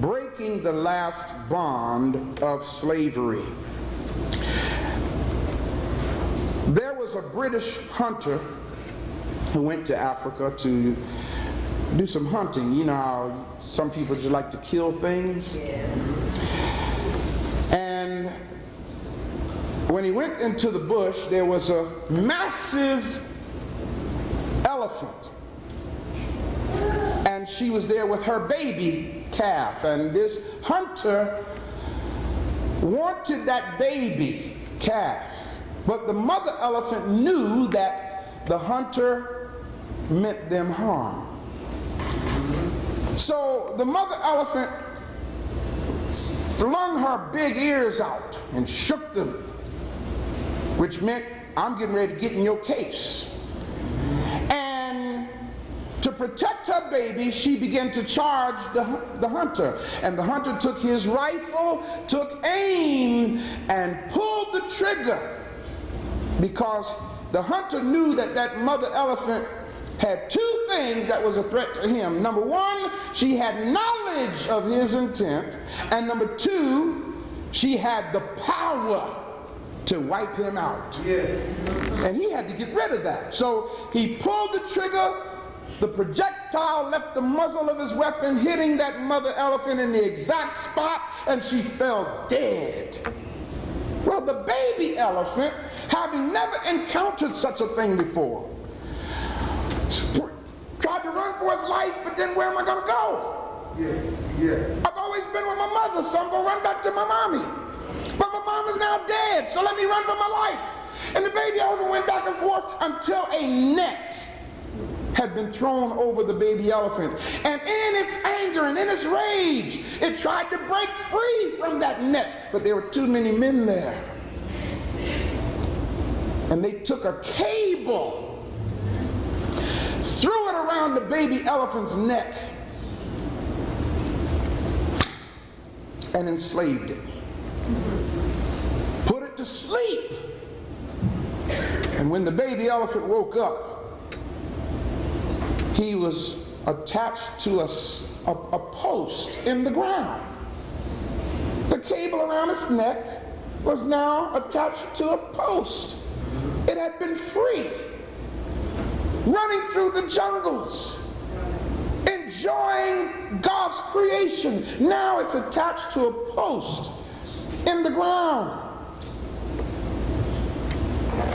breaking the last bond of slavery. There was a British hunter who went to Africa to do some hunting. You know how some people just like to kill things? And when he went into the bush, there was a massive elephant. And she was there with her baby calf. And this hunter wanted that baby calf. But the mother elephant knew that the hunter meant them harm. So the mother elephant flung her big ears out and shook them, which meant, I'm getting ready to get in your case. And to protect her baby, she began to charge the hunter. And the hunter took his rifle, took aim, and pulled the trigger, because the hunter knew that that mother elephant had two things that was a threat to him. Number one, she had knowledge of his intent, and number two, she had the power to wipe him out. And he had to get rid of that. So he pulled the trigger, the projectile left the muzzle of his weapon, hitting that mother elephant in the exact spot, and she fell dead. Well, the baby elephant, having never encountered such a thing before, tried to run for his life, but then where am I going to go? I've always been with my mother, so I'm going to run back to my mommy. But my mom is now dead, so let me run for my life. And the baby elephant went back and forth until a net had been thrown over the baby elephant. And in its anger and in its rage, it tried to break free from that net, but there were too many men there. And they took a cable, threw it around the baby elephant's neck, and enslaved it. Put it to sleep. And when the baby elephant woke up, he was attached to a post in the ground. The cable around his neck was now attached to a post. It had been free, running through the jungles, enjoying God's creation. Now it's attached to a post in the ground.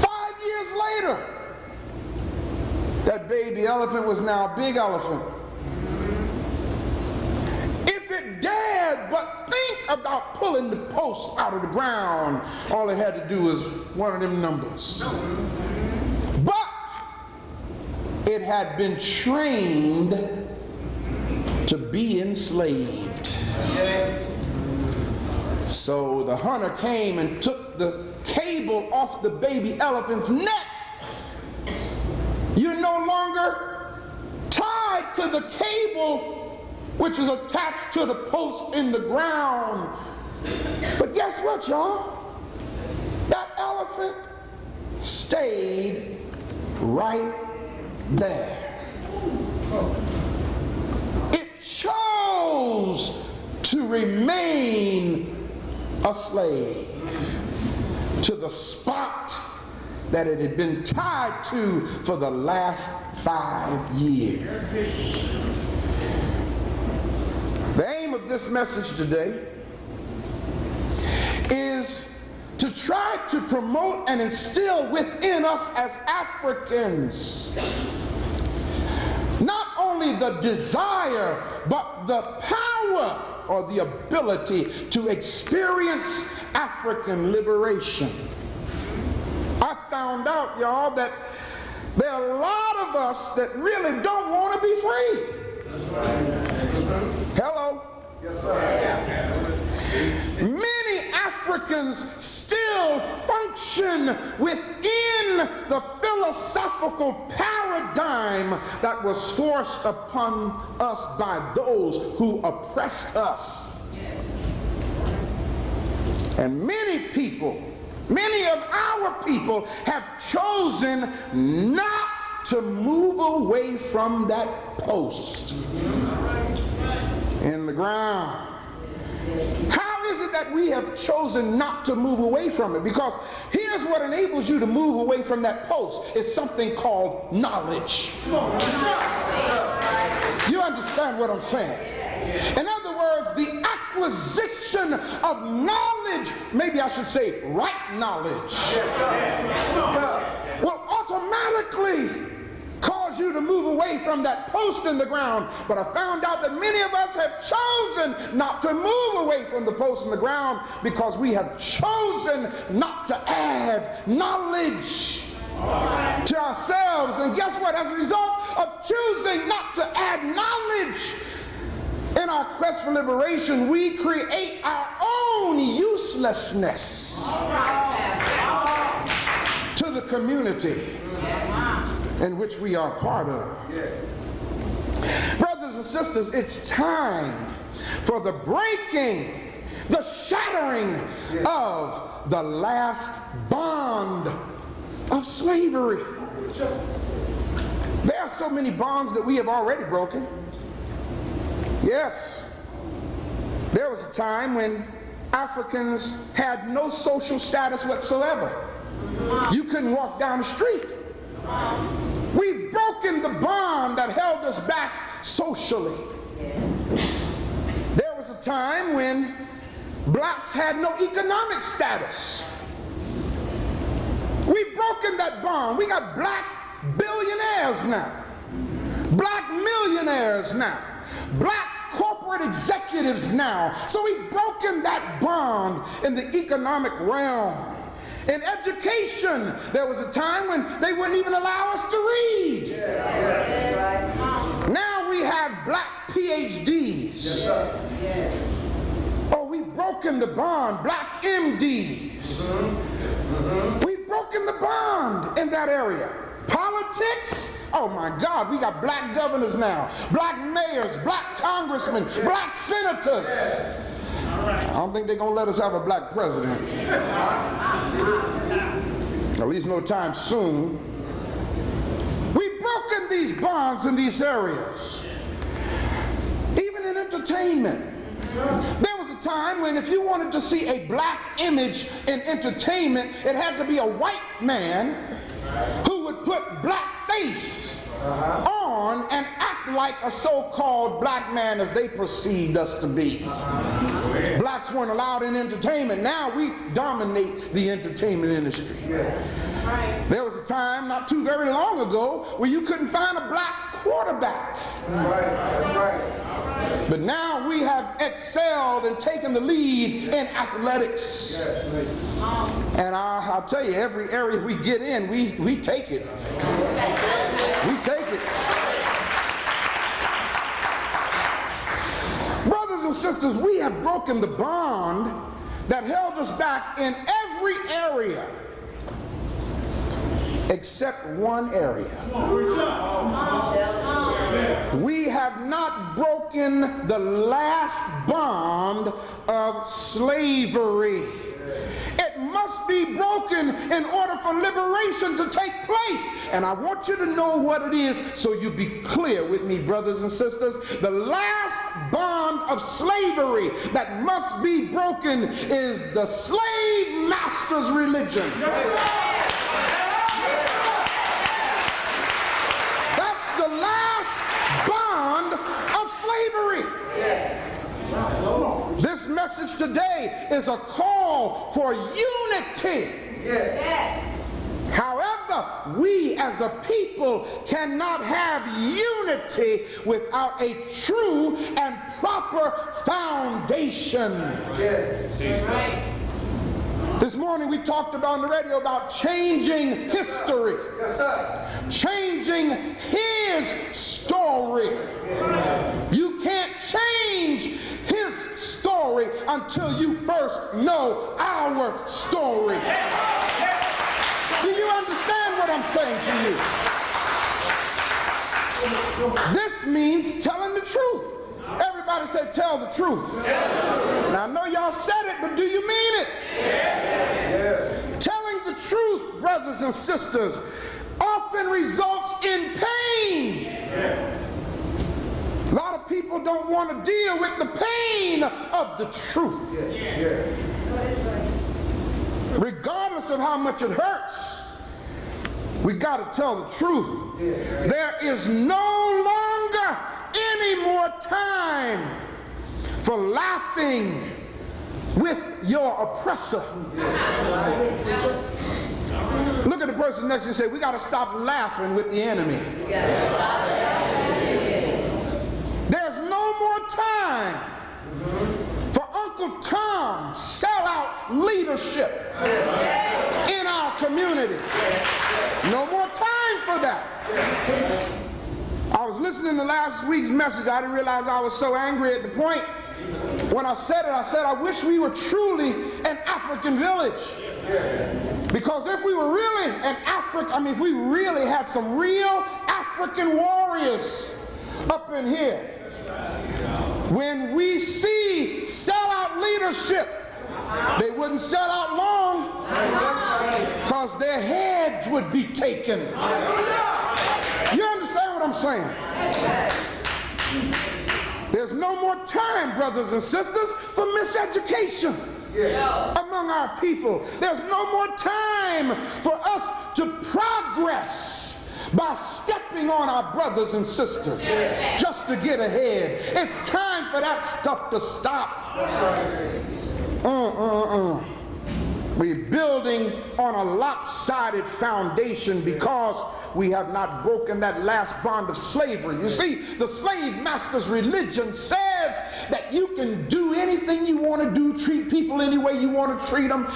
5 years later, that baby elephant was now a big elephant. If it dared but think about pulling the post out of the ground, all it had to do was one of them numbers. But it had been trained to be enslaved. So the hunter came and took the cable off the baby elephant's neck. You're no longer tied to the cable which is attached to the post in the ground. But guess what, y'all? That elephant stayed right there. It chose to remain a slave to the spot that it had been tied to for the last 5 years. The aim of this message today is to try to promote and instill within us as Africans not only the desire, but the power or the ability to experience African liberation. I found out, y'all, that there are a lot of us that really don't want to be free. That's right. Hello? Yes, sir. Many Africans still function within the philosophical paradigm that was forced upon us by those who oppressed us. And many people, many of our people have chosen not to move away from that post in the ground. How is it that we have chosen not to move away from it? Because here's what enables you to move away from that post. It's something called knowledge. You understand what I'm saying? In other words, the acquisition of knowledge, maybe I should say right knowledge, will automatically cause you to move away from that post in the ground. But I found out that many of us have chosen not to move away from the post in the ground because we have chosen not to add knowledge to ourselves. And guess what? As a result of choosing not to add knowledge in our quest for liberation, we create our own uselessness to the community in which we are part of. Brothers and sisters, it's time for the breaking, the shattering of the last bond of slavery. There are so many bonds that we have already broken. Yes, there was a time when Africans had no social status whatsoever. You couldn't walk down the street. We've broken the bond that held us back socially. There was a time when blacks had no economic status. We've broken that bond. We got black billionaires now, black millionaires now, black corporate executives now. So we've broken that bond in the economic realm. In education, there was a time when they wouldn't even allow us to read. Now we have black PhDs. Oh, we've broken the bond. Black MDs. We've broken the bond in that area. Politics, oh my God, we got black governors now, black mayors, black congressmen, black senators. I don't think they're going to let us have a black president. At least no time soon. We've broken these bonds in these areas. Even in entertainment. There was a time when if you wanted to see a black image in entertainment, it had to be a white man who would put black face on and act like a so-called black man as they perceived us to be. Blacks weren't allowed in entertainment. Now we dominate the entertainment industry. That's right. There was a time not too very long ago where you couldn't find a black quarterback. That's right. But now we have excelled and taken the lead in athletics. And I'll tell you, every area we get in, we take it. We take it. Brothers and sisters, we have broken the bond that held us back in every area except one area. We have not broken the last bond of slavery. It must be broken in order for liberation to take place. And I want you to know what it is so you be clear with me, brothers and sisters. The last bond of slavery that must be broken is the slave master's religion. That's the last bond of slavery. This message today is a call for unity. Yes. However, we as a people cannot have unity without a true and proper foundation. Yes. Right. This morning we talked about on the radio about changing history. Yes, sir. Changing his story. Yes. You can't change his story until you first know our story. Do you understand what I'm saying to you? This means telling the truth. Everybody say, tell the truth. Now I know y'all said it, but do you mean it? Yeah. Telling the truth, brothers and sisters, often results in pain. A lot of people don't want to deal with the pain of of the truth. Regardless of how much it hurts, we got to tell the truth. There is no longer any more time for laughing with your oppressor. Look at the person next to you and say, we got to stop laughing with the enemy. There's no more time for Uncle Tom's sellout leadership in our community. No more time for that. I was listening to last week's message. I didn't realize I was so angry at the point. When I said it, I wish we were truly an African village. Because if we were really if we really had some real African warriors up in here, when we see sellout leadership, they wouldn't sell out long because their heads would be taken. You understand what I'm saying? There's no more time, brothers and sisters, for miseducation among our people. There's no more time for us to progress by stepping on our brothers and sisters just to get ahead. It's time for that stuff to stop. We're building on a lopsided foundation because we have not broken that last bond of slavery. You see, the slave master's religion says that you can do anything you want to do, treat people any way you want to treat them,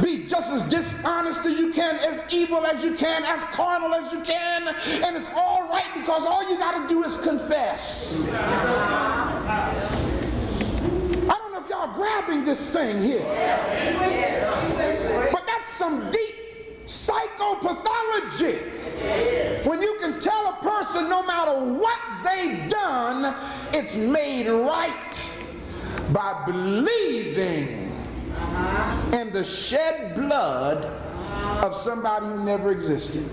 be just as dishonest as you can, as evil as you can, as carnal as you can, and it's all right because all you got to do is confess. I don't know if y'all grabbing this thing here, but that's some deep psychopathology. When you can tell a person no matter what they've done, it's made right by believing in the shed blood of somebody who never existed.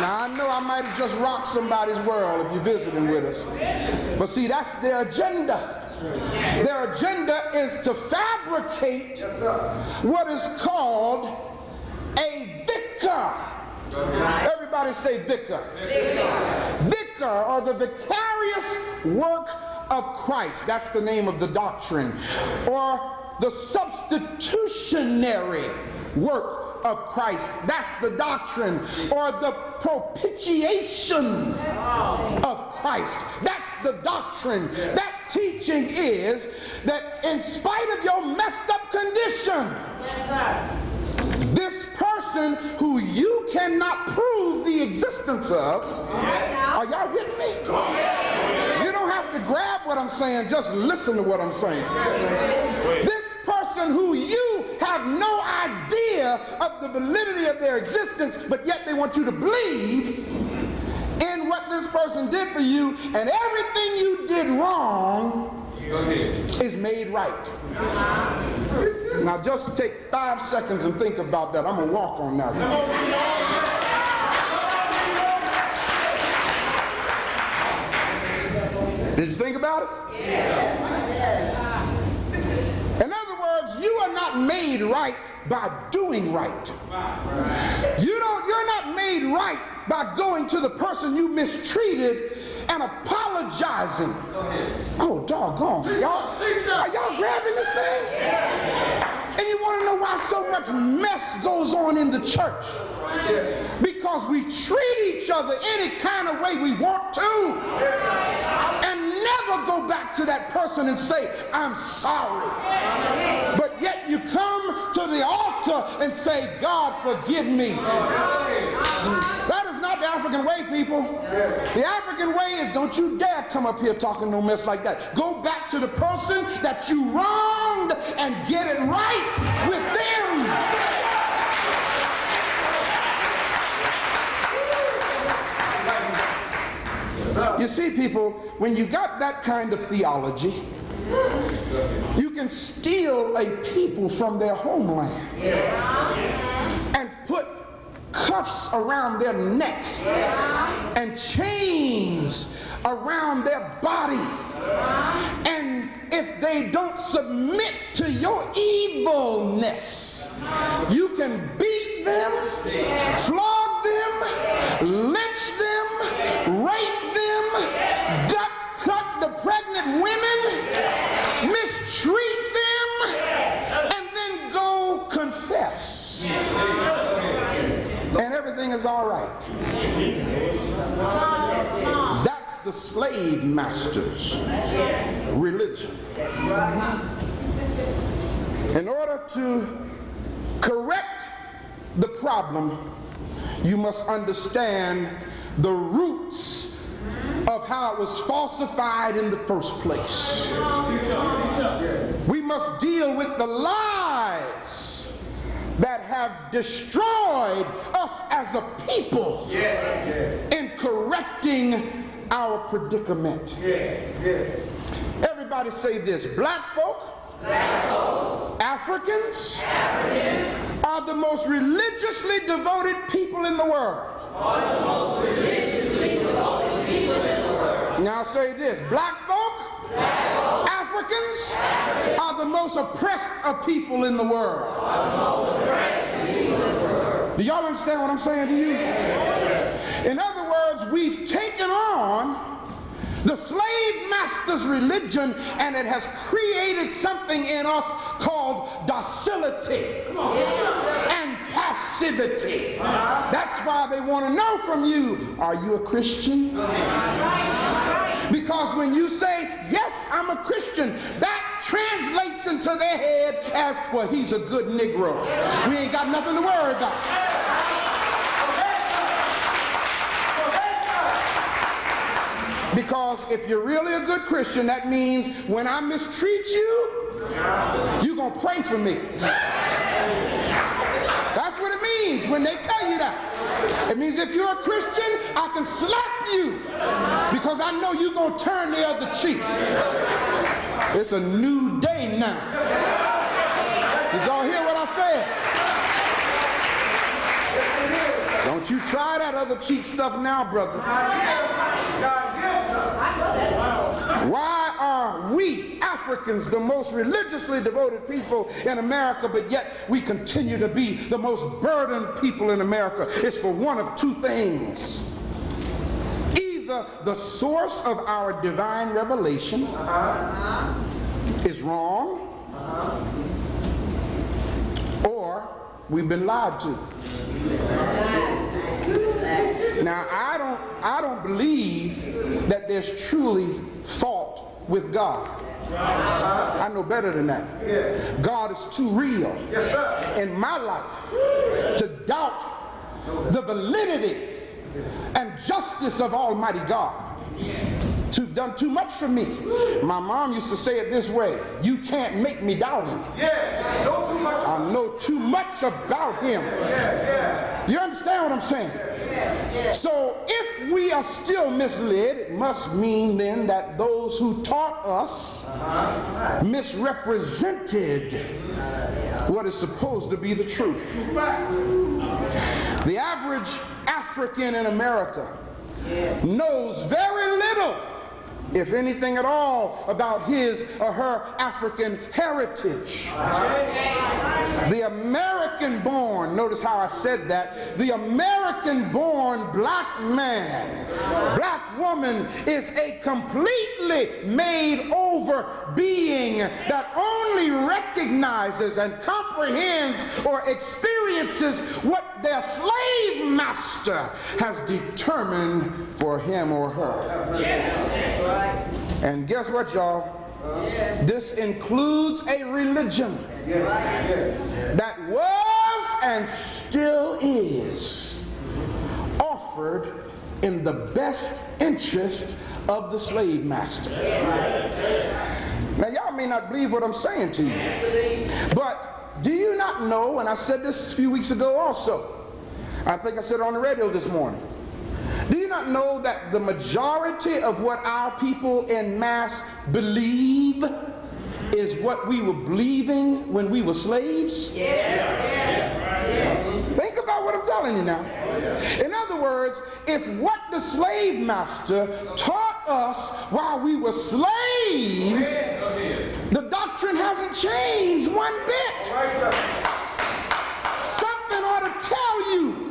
Now, I know I might have just rocked somebody's world if you're visiting with us. But see, that's their agenda. Their agenda is to fabricate what is called a vicar. Everybody say vicar. Vicar, or the vicarious work of Christ. That's the name of the doctrine. Or the substitutionary work of Christ. That's the doctrine. Or the propitiation of Christ. That's the doctrine. That teaching is that in spite of your messed up condition, this person who you cannot prove the existence of, are y'all with me? You don't have to grab what I'm saying, just listen to what I'm saying. This person who you have no idea of the validity of their existence, but yet they want you to believe in what this person did for you, and everything you did wrong is made right. Now just take 5 seconds and think about that. I'm going to walk on that one. Did you think about it? Yes. In other words, you are not made right by doing right. You're not made right by going to the person you mistreated and apologizing. Oh, doggone. Are y'all grabbing this thing? And you want to know why so much mess goes on in the church? Because we treat each other any kind of way we want to and never go back to that person and say, I'm sorry. But yet you come to the altar and say, God, forgive me. That is not the African way, people. The African way is don't you dare come up here talking no mess like that. Go back to the person that you wronged and get it right with them. You see, people, when you got that kind of theology, you can steal a people from their homeland and put cuffs around their neck and chains around their body. And if they don't submit to your evilness, you can beat them, flog them, lynch them, rape them, gut cut the pregnant women, mistreat them, and then go confess. And everything is all right. That's the slave master's religion. In order to correct the problem, you must understand the roots of how it was falsified in the first place. We must deal with the lies that have destroyed us as a people in correcting our predicament. Everybody say this: black folk, Africans are the most religiously devoted people in the world. Now say this: black folk, Africans are the most oppressed of people in the world. Do y'all understand what I'm saying to you? In other words, we've taken on the slave master's religion, and it has created something in us called docility and passivity. That's why they want to know from you, are you a Christian? Because when you say, yes, I'm a Christian, that translates into their head as, well, he's a good Negro. We ain't got nothing to worry about. Because if you're really a good Christian, that means when I mistreat you, you're going to pray for me. That's what it means when they tell you that. It means if you're a Christian, I can slap you because I know you're going to turn the other cheek. It's a new day now. Did y'all hear what I said? Don't you try that other cheek stuff now, brother. Why are we Africans the most religiously devoted people in America, but yet we continue to be the most burdened people in America? It's for one of two things. Either the source of our divine revelation is wrong, or we've been lied to. Now, I don't believe that there's truly fault with God. I know better than that. God is too real in my life to doubt the validity and justice of Almighty God. You've done too much for me. My mom used to say it this way: you can't make me doubt him. I know too much about him. You understand what I'm saying? So if we are still misled, it must mean then that those who taught us misrepresented what is supposed to be the truth. The average African in America knows very little, if anything at all, about his or her African heritage. The American-born, notice how I said that, the American-born black man, black woman is a completely made-over being that only recognizes and comprehends or experiences what their slave master has determined for him or her. And guess what, y'all? This includes a religion that was and still is offered in the best interest of the slave master. Now, y'all may not believe what I'm saying to you, but do you not know, and I said this a few weeks ago also, I think I said it on the radio this morning, do you not know that the majority of what our people en masse believe is what we were believing when we were slaves? Think about what I'm telling you now. In other words, if what the slave master taught us while we were slaves, the doctrine hasn't changed one bit. Something ought to tell you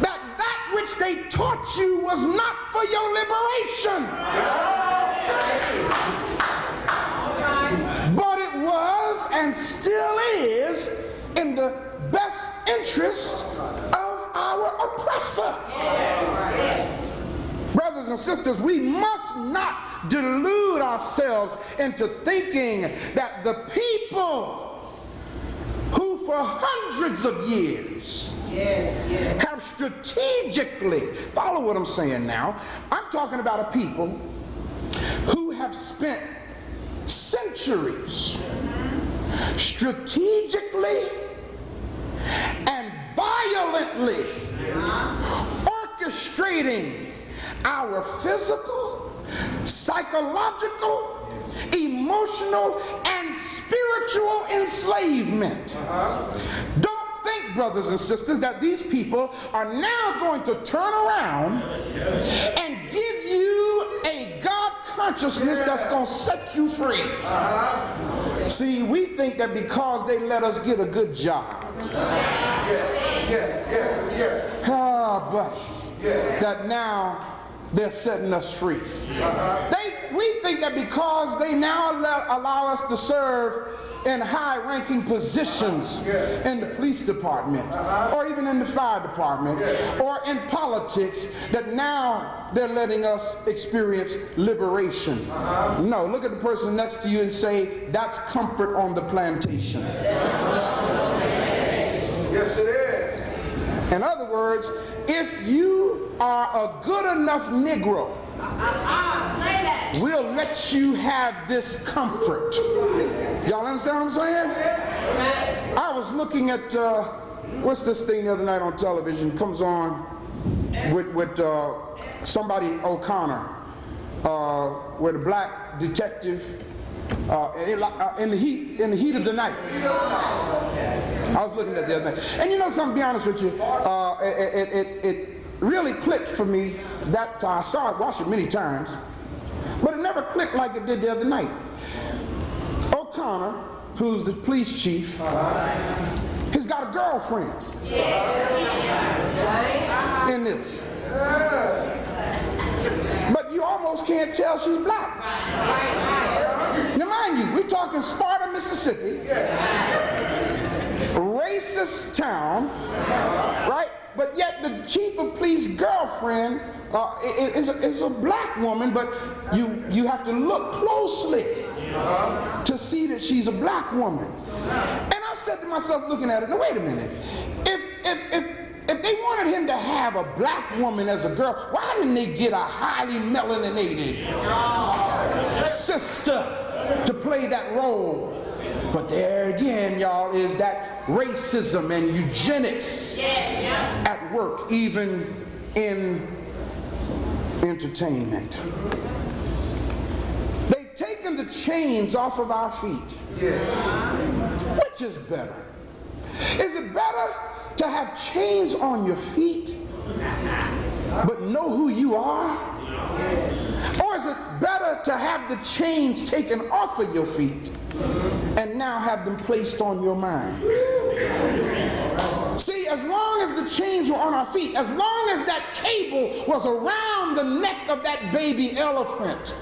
that that which they taught you was not for your liberation, but it was and still is in the best interest of our oppressor. Brothers and sisters, we must not delude ourselves into thinking that the people who for hundreds of years have strategically, follow what I'm saying now, I'm talking about a people who have spent centuries strategically and violently orchestrating our physical, psychological, emotional, and spiritual enslavement. Don't think, brothers and sisters, that these people are now going to turn around and give you a God consciousness that's going to set you free. See, we think that because they let us get a good job, buddy, that now they're setting us free. We think that because they now allow us to serve in high-ranking positions in the police department, or even in the fire department, or in politics, that now they're letting us experience liberation. No, look at the person next to you and say, that's comfort on the plantation. Yes, it is. In other words, if you are a good enough Negro, we'll let you have this comfort. Y'all understand what I'm saying? I was looking at, what's this thing the other night on television? Comes on with somebody O'Connor, where the black detective, in the heat of the night. I was looking at the other night. And you know something, to be honest with you, it really clicked for me that I saw it, watched it many times, but it never clicked like it did the other night. O'Connor, who's the police chief, has got a girlfriend in this. But you almost can't tell she's black. Now mind you, we're talking Sparta, Mississippi, racist town, right? But yet the chief of police girlfriend is a black woman, but you have to look closely to see that she's a black woman. And I said to myself, looking at it, now wait a minute, if they wanted him to have a black woman as a girl, why didn't they get a highly melaninated sister to play that role? But there again, y'all, is that racism and eugenics at work, even in entertainment. They've taken the chains off of our feet. Which is better? Is it better to have chains on your feet but know who you are? Or is it better to have the chains taken off of your feet and now have them placed on your mind? See, as long as the chains were on our feet, as long as that cable was around the neck of that baby elephant,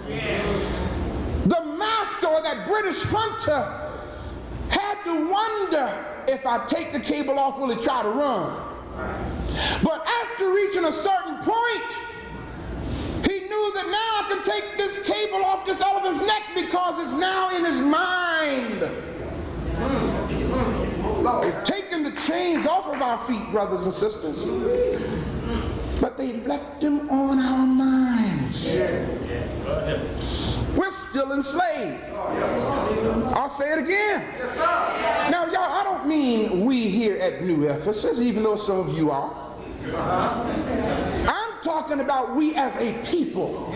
the master or that British hunter had to wonder, if I take the cable off, will it try to run? But after reaching a certain point, he knew that now I can take this cable off this elephant's neck because it's now in his mind. They've taken the chains off of our feet, brothers and sisters, but they left them on our minds. We're still enslaved. I'll say it again. Now, y'all, I don't mean we here at New Ephesus, even though some of you are. I'm talking about we as a people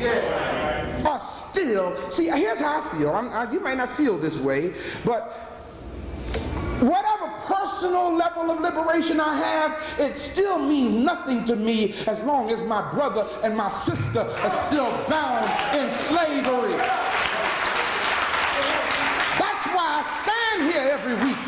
are still, see, here's how I feel. You might not feel this way, but whatever person personal level of liberation I have, it still means nothing to me as long as my brother and my sister are still bound in slavery. That's why I stand here every week.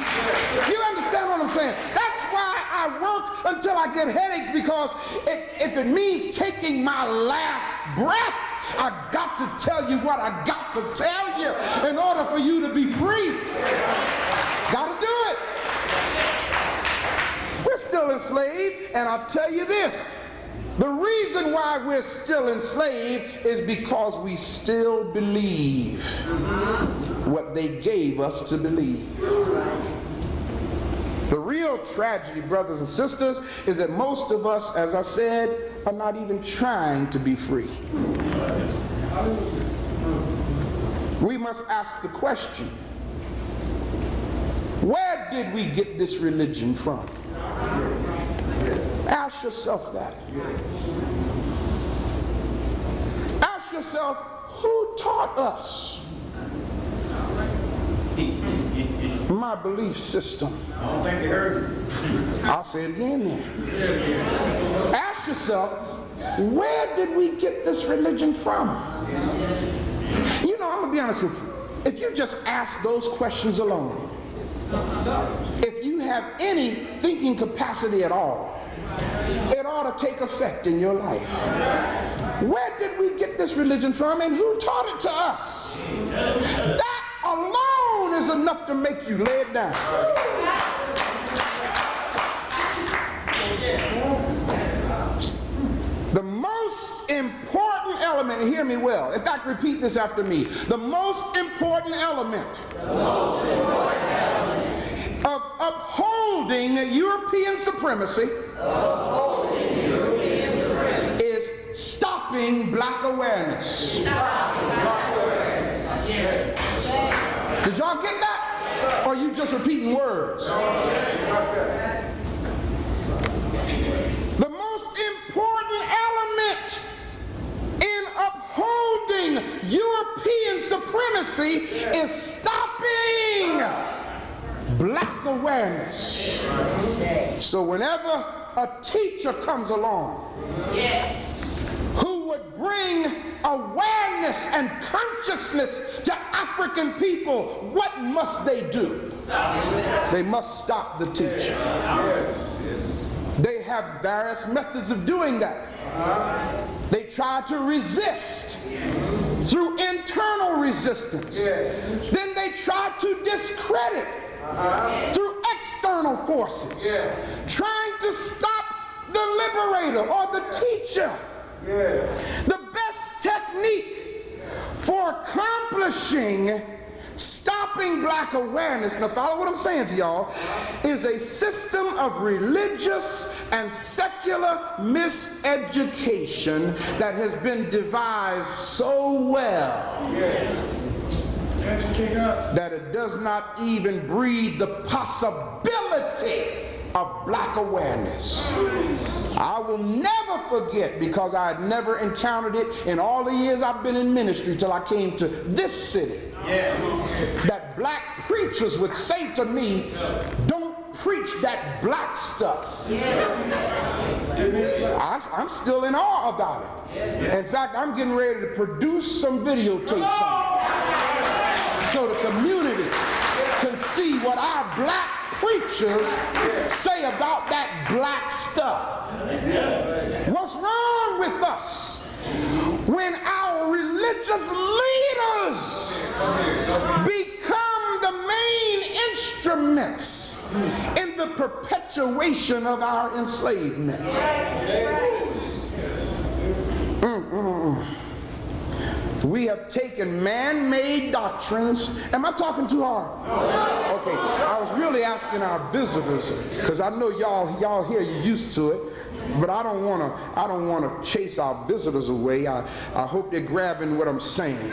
You understand what I'm saying? That's why I work until I get headaches, because if it means taking my last breath, I got to tell you what I got to tell you in order for you to be free. Got to do it. We're still enslaved, and I'll tell you this. The reason why we're still enslaved is because we still believe what they gave us to believe. The real tragedy, brothers and sisters, is that most of us, as I said, are not even trying to be free. We must ask the question, where did we get this religion from? Ask yourself that. Ask yourself, who taught us my belief system? I don't think they heard you. I'll say it again then. Ask yourself, where did we get this religion from? You know, I'm going to be honest with you. If you just ask those questions alone, if you have any thinking capacity at all, it ought to take effect in your life. Where did we get this religion from, and who taught it to us? That alone is enough to make you lay it down. The most important element, and hear me well, in fact, repeat this after me. The most important element of upholding European supremacy is stopping black awareness. Did y'all get that? Or are you just repeating words? The most important element in upholding European supremacy is stopping black awareness. So whenever a teacher comes along who would bring awareness and consciousness to African people, what must they do? They must stop the teacher. They have various methods of doing that. They try to resist through internal resistance. Then they try to discredit through external forces, trying to stop the liberator or the teacher. The best technique for accomplishing stopping black awareness, now follow what I'm saying to y'all, is a system of religious and secular miseducation that has been devised so well that it does not even breed the possibility of black awareness. I will never forget, because I had never encountered it in all the years I've been in ministry till I came to this city, that black preachers would say to me, don't preach that black stuff. I'm still in awe about it. In fact, I'm getting ready to produce some videotapes on it so the community can see what our black preachers say about that black stuff. What's wrong with us when our religious leaders become the main instruments in the perpetuation of our enslavement? We have taken man-made doctrines. Am I talking too hard? Okay, I was really asking our visitors, because I know y'all here, you're used to it, but I don't want to chase our visitors away. I hope they're grabbing what I'm saying,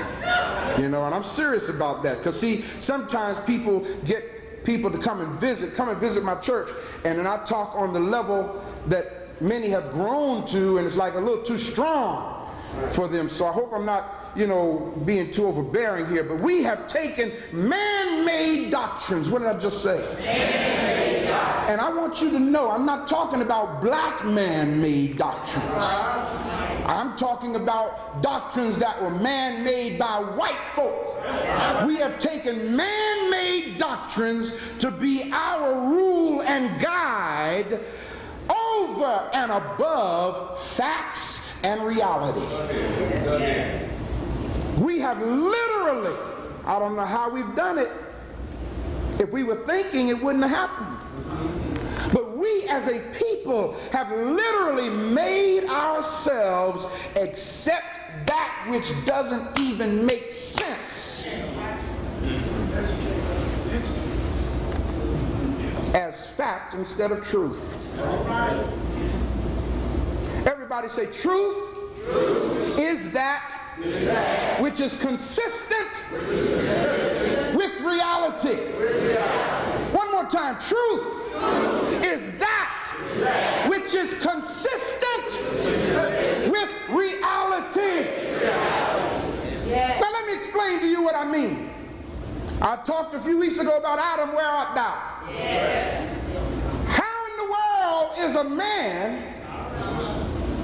you know, and I'm serious about that, because see, sometimes people get people to come and visit my church, and then I talk on the level that many have grown to, and it's like a little too strong for them. So I hope I'm not being too overbearing here, but we have taken man-made doctrines. What did I just say? Man-made doctrines. And I want you to know, I'm not talking about black man-made doctrines. I'm talking about doctrines that were man-made by white folk. We have taken man-made doctrines to be our rule and guide over and above facts and reality. We have literally, I don't know how we've done it. If we were thinking, it wouldn't have happened. But we as a people have literally made ourselves accept that which doesn't even make sense as fact instead of truth. Everybody say, truth is that which is consistent with reality. One more time. Truth is that which is consistent with reality. Now let me explain to you what I mean. I talked a few weeks ago about Adam, where art thou? How in the world is a man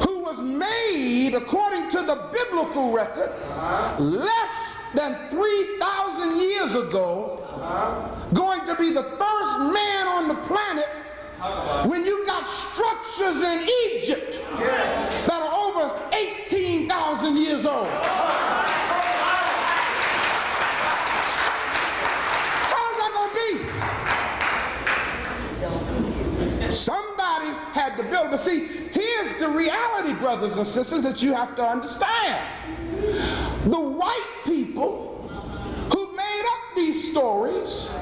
who was made, according to the biblical record, less than 3,000 years ago, going to be the first man on the planet when you got structures in Egypt that are over 18,000 years old? How's that going to be? Somebody had to build. But see, here's the reality, brothers and sisters, that you have to understand. The white people who made up these stories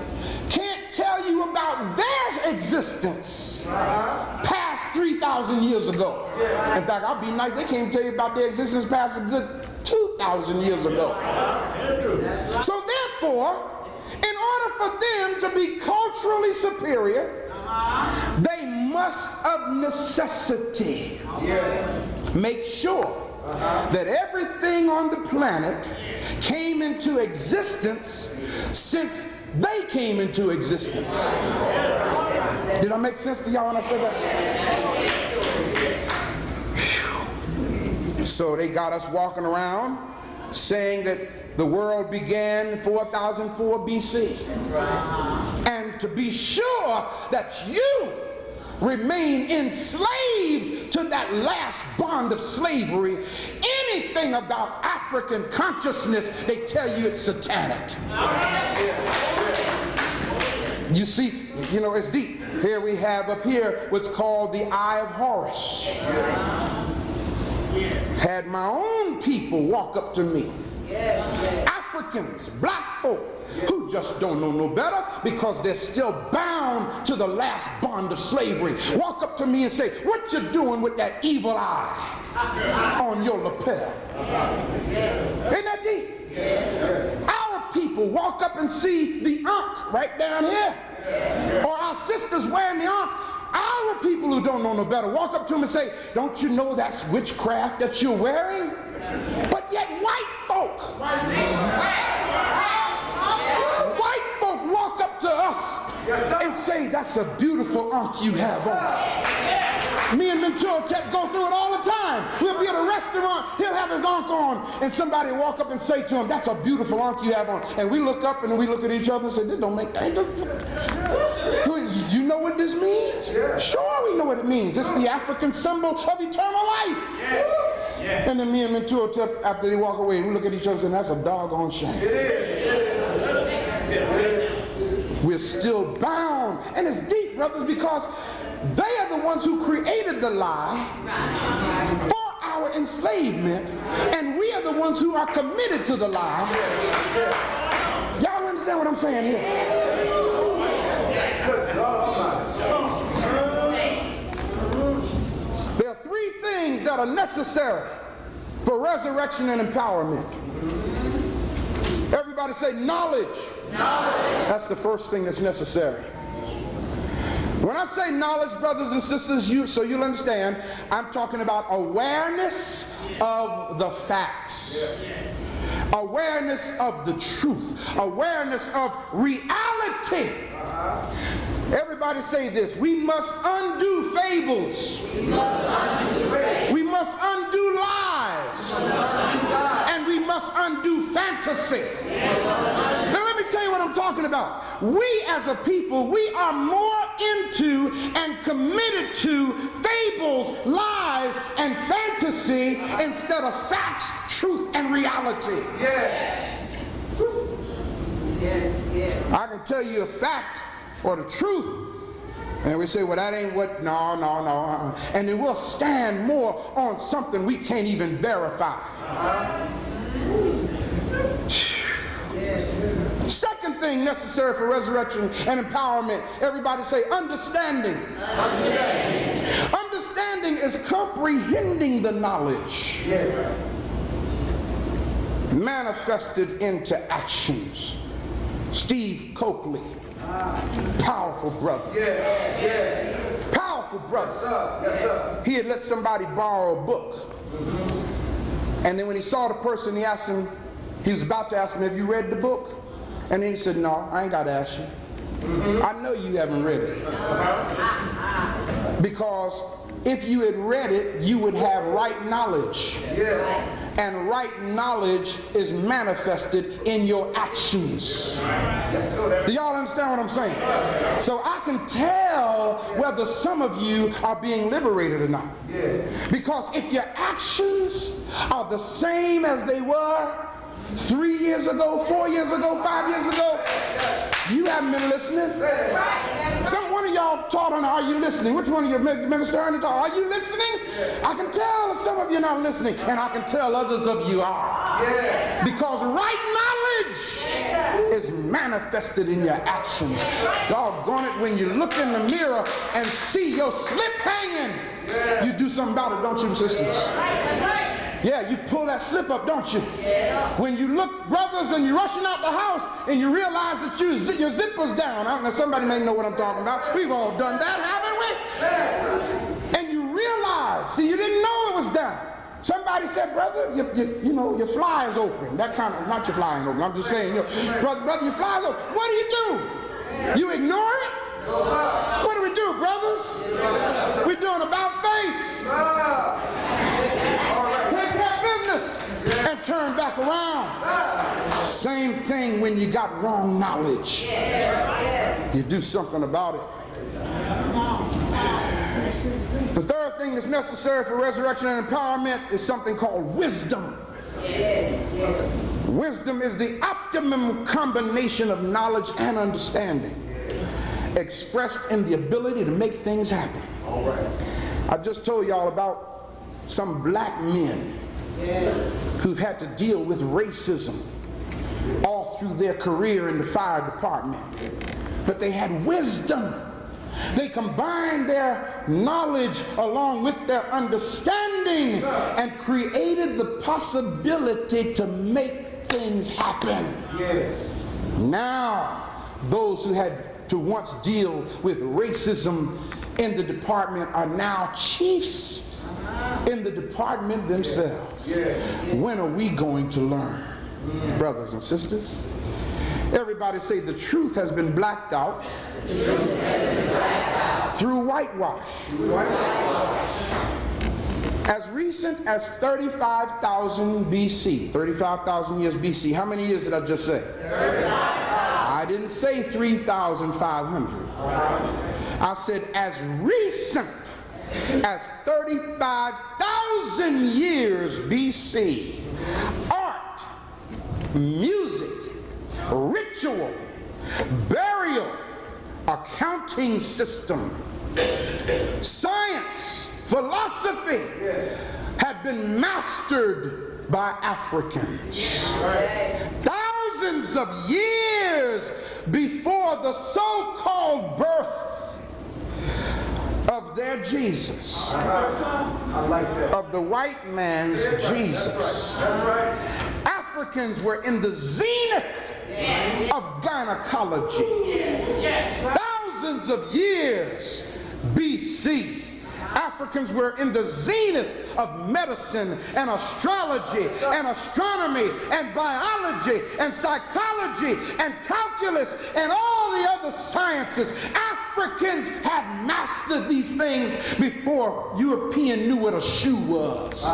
can't tell you about their existence past 3,000 years ago. In fact, I'll be nice, they can't tell you about their existence past a good 2,000 years ago. So therefore, in order for them to be culturally superior, they must of necessity make sure that everything on the planet came into existence since they came into existence. Did I make sense to y'all when I said that? Whew. So they got us walking around saying that the world began 4004 BC. And to be sure that you remain enslaved to that last bond of slavery, anything about African consciousness, they tell you it's satanic. You see, it's deep. Here we have up here what's called the Eye of Horus. Had my own people walk up to me. Africans, black folk, who just don't know no better because they're still bound to the last bond of slavery, walk up to me and say, what you doing with that evil eye on your lapel? Ain't that deep? Our people walk up and see the ankh right down here, or our sisters wearing the ankh. Our people who don't know no better walk up to them and say, don't you know that's witchcraft that you're wearing? But yet white folk walk up to us and say, that's a beautiful ankh you have on. Me and Mentor Tech go through it all the time. We'll be at a restaurant, he'll have his ankh on, and somebody will walk up and say to him, that's a beautiful ankh you have on. And we look up and we look at each other and say, this don't make sense. You know what this means? Sure, we know what it means. It's the African symbol of eternal life. Yes. And then me and Mentor Tech, after they walk away, we look at each other and say, that's a doggone shame. We're still bound. And it's deep, brothers, because they are the ones who created the lie for our enslavement, and we are the ones who are committed to the lie. Y'all understand what I'm saying here? There are three things that are necessary for resurrection and empowerment. Everybody say knowledge. Knowledge. That's the first thing that's necessary. When I say knowledge, brothers and sisters, so you'll understand, I'm talking about awareness of the facts. awareness of the truth, awareness of reality. Everybody say this: we must undo fables. We must undo lies. And we must undo fantasy. Now let me tell you what I'm talking about. We as a people, we are more into and committed to fables, lies, and fantasy instead of facts, truth, and reality. Yes. Yes, yes. I can tell you a fact or the truth, and we say, well, that ain't what, no. And then we'll stand more on something we can't even verify. Second thing necessary for resurrection and empowerment, everybody say understanding. Understanding is comprehending the knowledge manifested into actions. Steve Coakley, powerful brother. Powerful brother. Yes, sir. He had let somebody borrow a book. And then when he saw the person, he asked him, he was about to ask him, have you read the book? And then he said, no, I ain't got to ask you. I know you haven't read it. Because if you had read it, you would have right knowledge. And right knowledge is manifested in your actions. Do y'all understand what I'm saying? So I can tell whether some of you are being liberated or not. Because if your actions are the same as they were 3 years ago, 4 years ago, 5 years ago, you haven't been listening. One of y'all taught on, are you listening? Which one of your minister taught? Are you listening? I can tell some of you are not listening, and I can tell others of you are. Because right knowledge is manifested in your actions. Doggone it, when you look in the mirror and see your slip hanging, you do something about it, don't you, sisters? Yeah, you pull that slip up, don't you? When you look, brothers, and you're rushing out the house and you realize that your zipper's down. Now, somebody may know what I'm talking about. We've all done that, haven't we? And you realize, see, you didn't know it was down. Somebody said, brother, your fly is open. That kind of, not your fly ain't open. I'm just saying, brother, your fly is open. What do? You ignore it? What do we do, brothers? We're doing about face. Take that business and turn back around. Same thing when you got wrong knowledge. You do something about it. The third thing that's necessary for resurrection and empowerment is something called wisdom. Wisdom is the optimum combination of knowledge and understanding, expressed in the ability to make things happen. I just told y'all about some black men who've had to deal with racism all through their career in the fire department. But they had wisdom. They combined their knowledge along with their understanding and created the possibility to make things happen. Now, those who had to once deal with racism in the department are now chiefs in the department themselves. When are we going to learn, brothers and sisters? Everybody say the truth has been blacked out through whitewash. As recent as 35,000 BC, 35,000 years BC. How many years did I just say? 35,000. I didn't say 3,500. I said as recent as 35,000 years BC. Art, music, ritual, burial, accounting system, science, philosophy had been mastered by Africans. Thousands of years before the so-called birth of their Jesus, of the white man's Jesus. Africans were in the zenith of gynecology. Thousands of years BC. Africans were in the zenith of medicine and astrology and astronomy and biology and psychology and calculus and all the other sciences. Africans had mastered these things before European knew what a shoe was.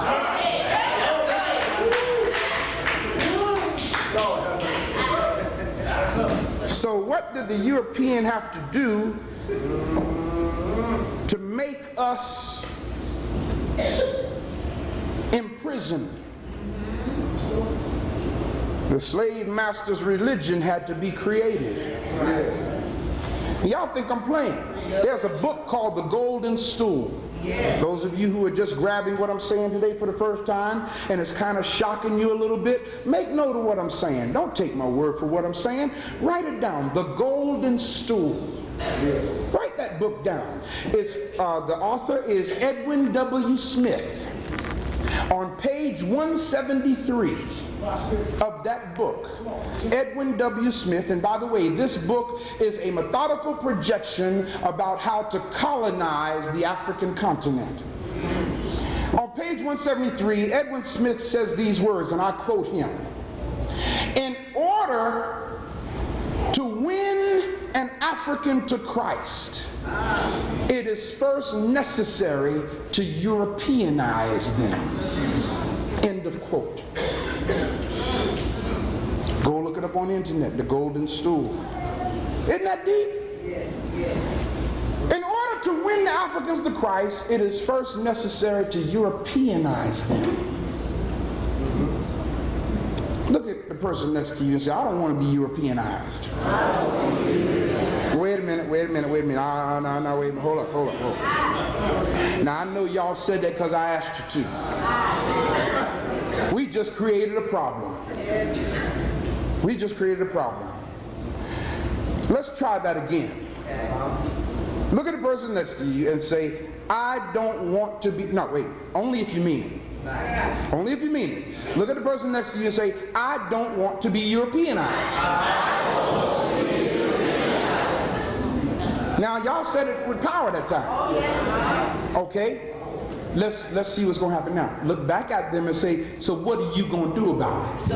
So what did the European have to do to make us imprisoned? The slave master's religion had to be created. Y'all think I'm playing? There's a book called The Golden Stool. Those of you who are just grabbing what I'm saying today for the first time and it's kind of shocking you a little bit, make note of what I'm saying. Don't take my word for what I'm saying. Write it down. The Golden Stool. Write that book down. It's, the author is Edwin W. Smith. On page 173 of that book, Edwin W. Smith, and by the way, this book is a methodical projection about how to colonize the African continent. On page 173, Edwin Smith says these words, and I quote him: "In order to win an African to Christ, it is first necessary to Europeanize them." End of quote. Go look it up on the internet, The Golden Stool. Isn't that deep? Yes, yes. In order to win the Africans to Christ, it is first necessary to Europeanize them. Look at the person next to you and say, I don't want to be Europeanized. Wait a minute. No, wait a minute. Hold up. Now, I know y'all said that because I asked you to. We just created a problem. We just created a problem. Let's try that again. Look at the person next to you and say, I don't want to be, no, wait, only if you mean it. Only if you mean it. Look at the person next to you and say, I don't want to be Europeanized. Now, y'all said it with power that time. Okay, let's see what's going to happen now. Look back at them and say, so what are you going to do about it?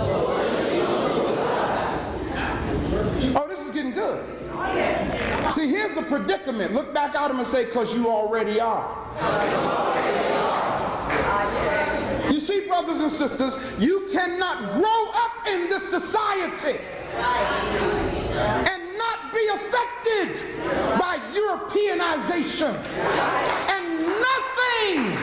Oh, this is getting good. See, here's the predicament. Look back at them and say, because you already are. You see, brothers and sisters, you cannot grow up in this society and not be affected by Europeanization. And nothing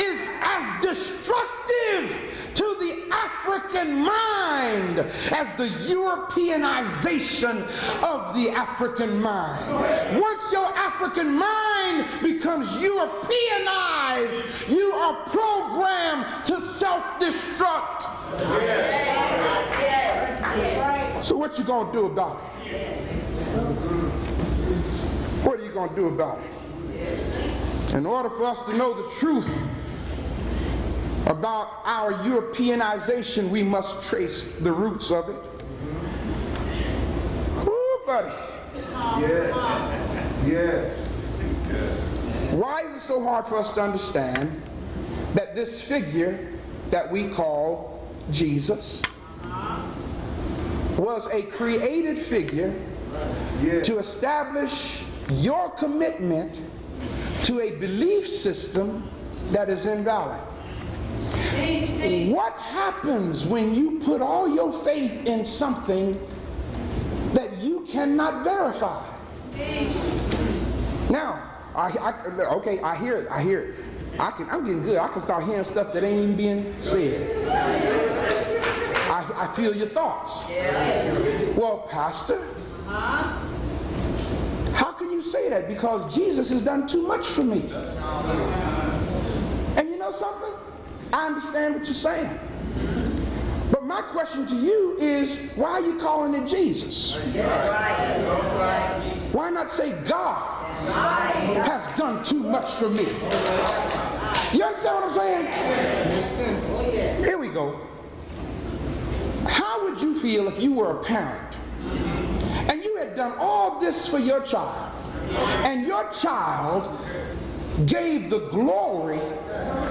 is as destructive to the African mind as the Europeanization of the African mind. Once your African mind becomes Europeanized, you are programmed to self-destruct. So what you gonna do about it? What are you gonna do about it? In order for us to know the truth about our Europeanization, we must trace the roots of it. Ooh, buddy. Yeah. Why is it so hard for us to understand that this figure that we call Jesus was a created figure to establish your commitment to a belief system that is invalid? What happens when you put all your faith in something that you cannot verify? Now, okay, I hear it. I'm getting good. I can start hearing stuff that ain't even being said. I feel your thoughts. Well, Pastor, how can you say that? Because Jesus has done too much for me. And you know something? I understand what you're saying. But my question to you is, why are you calling it Jesus? Why not say God has done too much for me? You understand what I'm saying? Here we go. How would you feel if you were a parent and you had done all this for your child, and your child gave the glory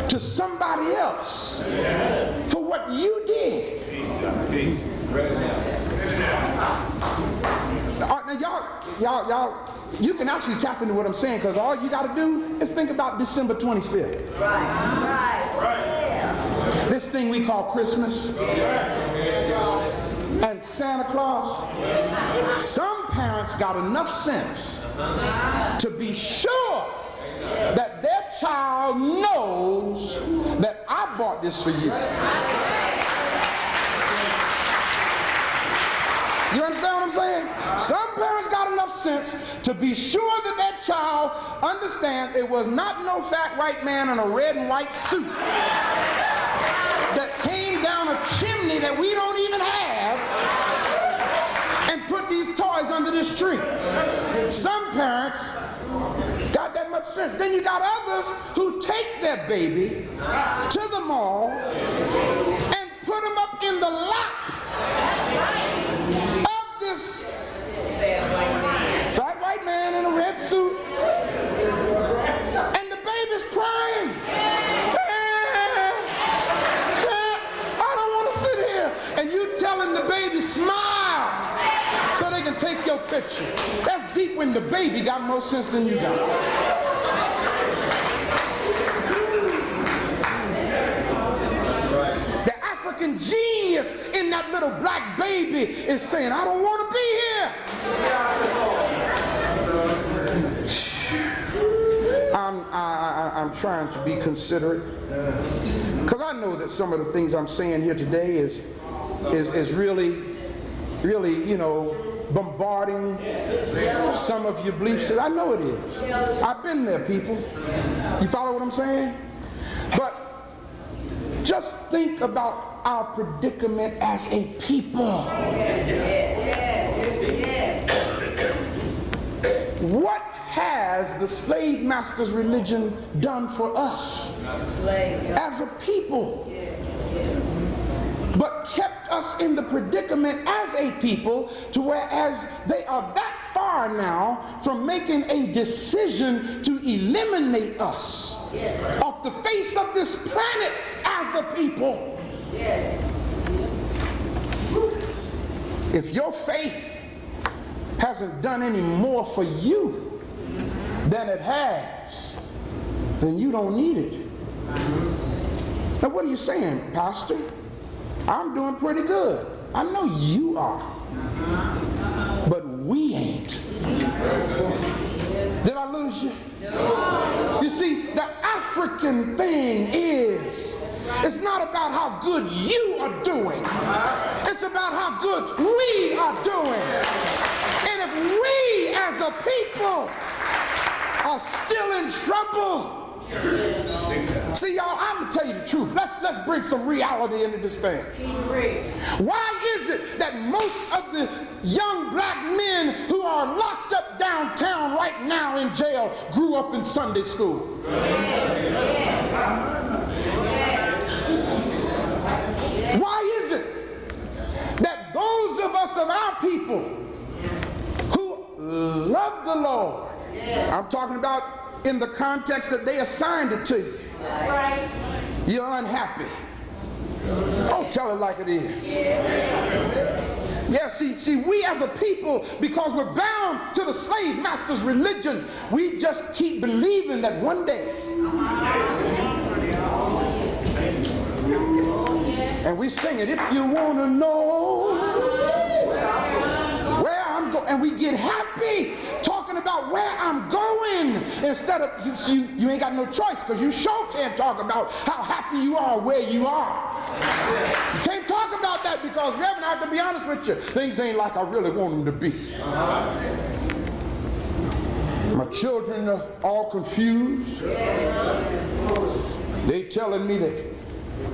to somebody else for what you did. Now y'all, you can actually tap into what I'm saying, because all you got to do is think about December 25th. Right. This thing we call Christmas and Santa Claus. Some parents got enough sense to be sure that their child knows that I bought this for you. You understand what I'm saying? Some parents got enough sense to be sure that their child understands it was not no fat white man in a red and white suit that came down a chimney that we don't even have and put these toys under this tree. Some parents got that much sense. Then you got others who take their baby to the mall and put them up in the lap of this fat white man in a red suit, and the baby's crying. I don't want to sit here. And you telling the baby, smile, so they can take your picture. That's deep when the baby got more sense than you got. The African genius in that little black baby is saying, I don't want to be here. I'm trying to be considerate, because I know that some of the things I'm saying here today is really, you know, bombarding some of your beliefs. I know it is. I've been there, people. You follow what I'm saying? But just think about our predicament as a people. What has the slave master's religion done for us as a people? But kept us in the predicament as a people to whereas they are that far now from making a decision to eliminate us off the face of this planet as a people. If your faith hasn't done any more for you than it has, then you don't need it. Now what are you saying, Pastor? I'm doing pretty good. I know you are. But we ain't. Did I lose you? No. You see, the African thing is, it's not about how good you are doing. It's about how good we are doing. And if we as a people are still in trouble, see, y'all, I'm going to tell you the truth. Let's bring some reality into this thing. Why is it that most of the young black men who are locked up downtown right now in jail grew up in Sunday school? Why is it that those of us of our people who love the Lord, I'm talking about in the context that they assigned it to you. That's right. You're unhappy. Oh, tell it like it is. Yeah, see, we as a people, because we're bound to the slave master's religion, we just keep believing that one day. And we sing it, if you want to know where I'm going, and we get happy talking about where I'm going instead of, you ain't got no choice, because you sure can't talk about how happy you are where you are. You can't talk about that because, Reverend, I have to be honest with you, things ain't like I really want them to be. My children are all confused. They telling me that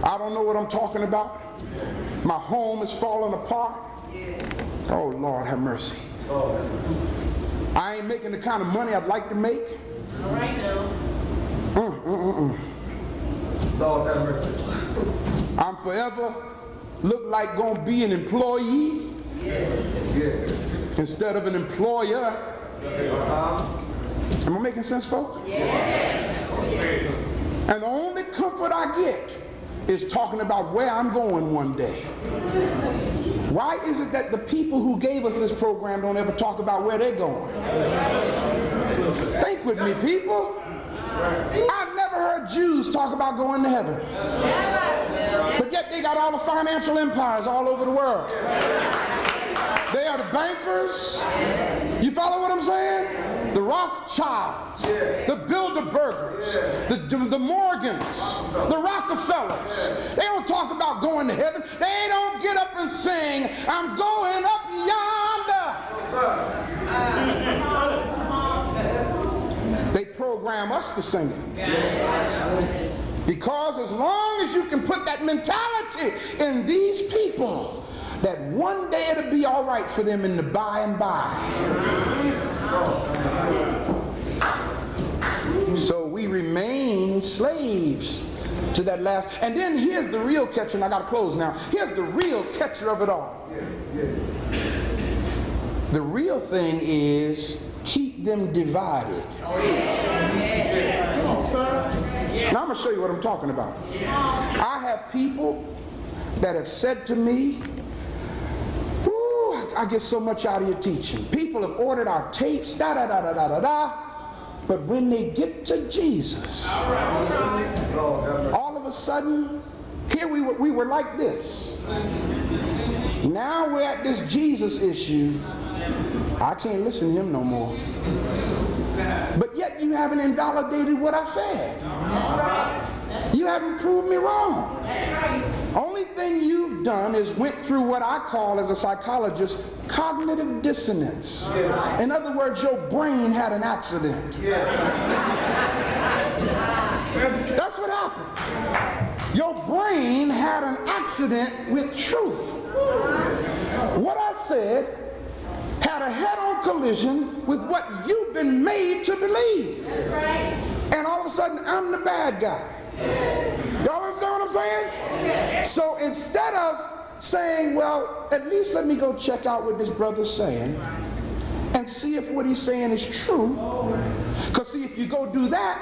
I don't know what I'm talking about. My home is falling apart. Oh, Lord, have mercy. I ain't making the kind of money I'd like to make. All right now. Lord, have mercy. I'm forever look like gonna be an employee instead of an employer. Am I making sense, folks? Yes. comfort I get is talking about where I'm going one day. Why is it that the people who gave us this program don't ever talk about where they're going? Think with me, people. I've never heard Jews talk about going to heaven. But yet they got all the financial empires all over the world. They are the bankers. You follow what I'm saying? The Rothschilds, the Bilderbergers, the Morgans, the Rockefellers. They don't talk about going to heaven. They don't get up and sing, I'm going up yonder. They program us to sing it. Because as long as you can put that mentality in these people, that one day it'll be all right for them in the by and by. So we remain slaves to that last. And then here's the real catcher, and I got to close now. Here's the real catcher of it all. The real thing is keep them divided. Come on, son. Now I'm going to show you what I'm talking about. I have people that have said to me, I get so much out of your teaching. People have ordered our tapes, but when they get to Jesus, all of a sudden, here we were like this. Now we're at this Jesus issue. I can't listen to him no more. But yet you haven't invalidated what I said. That's right. You haven't proved me wrong. That's right. Only thing you've done is went through what I call, as a psychologist, cognitive dissonance. In other words, your brain had an accident. That's what happened. Your brain had an accident with truth. What I said had a head-on collision with what you've been made to believe. That's right. And all of a sudden, I'm the bad guy. Y'all understand what I'm saying? Yes. So instead of saying, well, at least let me go check out what this brother's saying and see if what he's saying is true. Because see, if you go do that,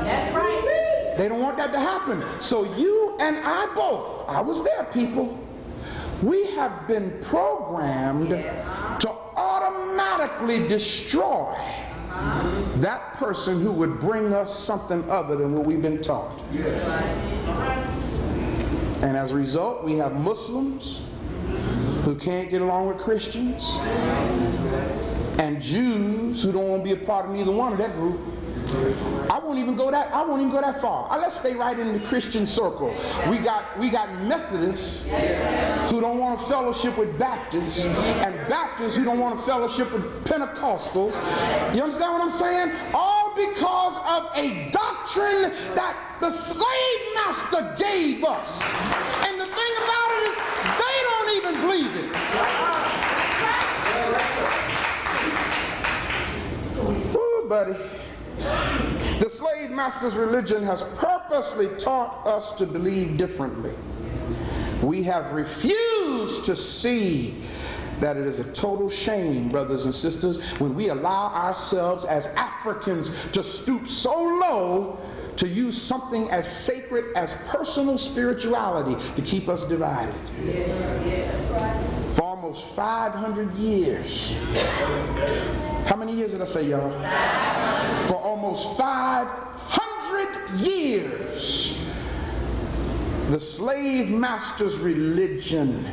that's right. They don't want that to happen. So you and I both, I was there, people, we have been programmed to automatically destroy that person who would bring us something other than what we've been taught. And as a result, we have Muslims who can't get along with Christians, and Jews who don't want to be a part of neither one of that group. I won't even go that far. Let's stay right in the Christian circle. We got Methodists who don't want to fellowship with Baptists, and Baptists who don't want to fellowship with Pentecostals. You understand what I'm saying? All because of a doctrine that the slave master gave us. And the thing about it is, they don't even believe it. Ooh, buddy. The slave master's religion has purposely taught us to believe differently. We have refused to see that it is a total shame, brothers and sisters, when we allow ourselves as Africans to stoop so low to use something as sacred as personal spirituality to keep us divided. That's right. For almost 500 years. How many years did I say, y'all? For almost 500 years, the slave master's religion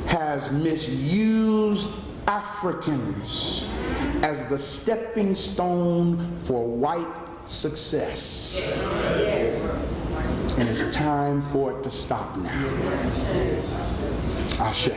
has misused Africans as the stepping stone for white success. And it's time for it to stop now. Ashe.